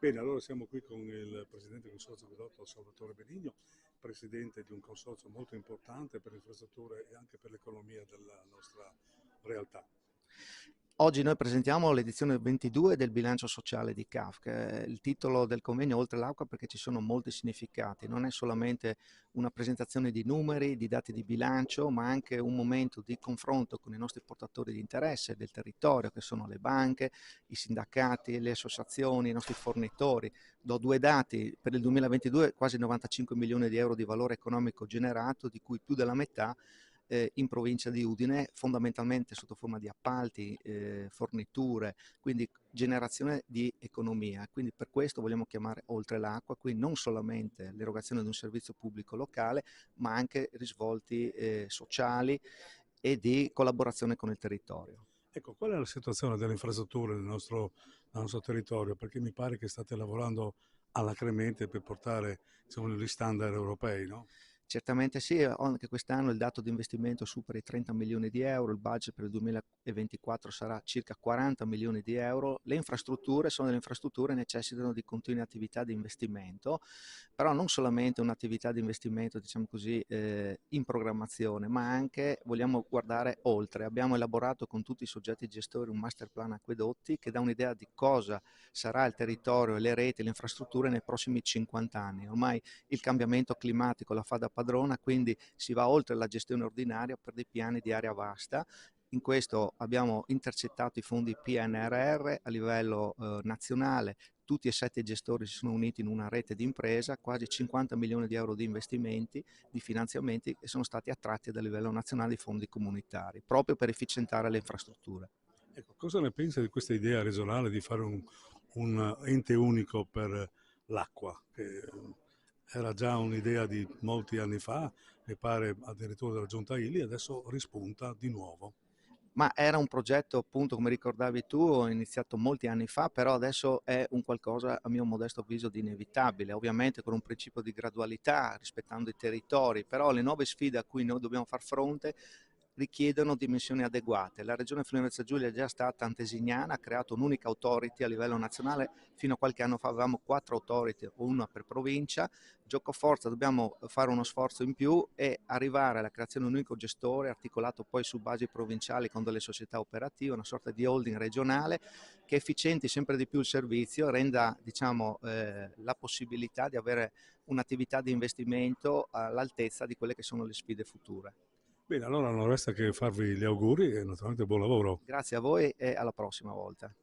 Bene, allora siamo qui con il presidente del consorzio guidato da Salvatore Benigno, presidente di un consorzio molto importante per le infrastrutture e anche per l'economia della nostra realtà. Oggi noi presentiamo l'edizione 22 del bilancio sociale di CAF, che è il titolo del convegno Oltre l'acqua perché ci sono molti significati, non è solamente una presentazione di numeri, di dati di bilancio, ma anche un momento di confronto con i nostri portatori di interesse del territorio, che sono le banche, i sindacati, le associazioni, i nostri fornitori. Do due dati: per il 2022 quasi 95 milioni di euro di valore economico generato, di cui più della metà in provincia di Udine, fondamentalmente sotto forma di appalti, forniture, quindi generazione di economia. Quindi per questo vogliamo chiamare Oltre l'acqua, quindi non solamente l'erogazione di un servizio pubblico locale, ma anche risvolti sociali e di collaborazione con il territorio. Ecco, qual è la situazione delle infrastrutture nel nostro territorio? Perché mi pare che state lavorando alacremente per portare, diciamo, gli standard europei, no? Certamente sì, anche quest'anno il dato di investimento supera i 30 milioni di euro, il budget per il 2024 sarà circa 40 milioni di euro. Le infrastrutture sono delle infrastrutture che necessitano di continue attività di investimento, però non solamente un'attività di investimento, diciamo così, in programmazione, ma anche vogliamo guardare oltre. Abbiamo elaborato con tutti i soggetti gestori un master plan acquedotti che dà un'idea di cosa sarà il territorio, le reti, le infrastrutture nei prossimi 50 anni. Ormai il cambiamento climatico la fa da padrona, quindi si va oltre la gestione ordinaria per dei piani di area vasta. In questo abbiamo intercettato i fondi PNRR a livello nazionale, tutti e 7 gestori si sono uniti in una rete di impresa, quasi 50 milioni di euro di investimenti, di finanziamenti che sono stati attratti a livello nazionale di fondi comunitari, proprio per efficientare le infrastrutture. Ecco, cosa ne pensa di questa idea regionale di fare un ente unico per l'acqua, che era già un'idea di molti anni fa, mi pare addirittura della Giunta Ili, adesso rispunta di nuovo. Ma era un progetto, appunto, come ricordavi tu, iniziato molti anni fa, però adesso è un qualcosa, a mio modesto avviso, di inevitabile, ovviamente con un principio di gradualità, rispettando i territori, però le nuove sfide a cui noi dobbiamo far fronte richiedono dimensioni adeguate. La Regione Friuli-Venezia Giulia è già stata antesignana, ha creato un'unica authority a livello nazionale, fino a qualche anno fa avevamo 4 authority, una per provincia. Gioco forza, dobbiamo fare uno sforzo in più e arrivare alla creazione di un unico gestore articolato poi su basi provinciali con delle società operative, una sorta di holding regionale che efficienti sempre di più il servizio e renda, diciamo, la possibilità di avere un'attività di investimento all'altezza di quelle che sono le sfide future. Bene, allora non resta che farvi gli auguri e naturalmente buon lavoro. Grazie a voi e alla prossima volta.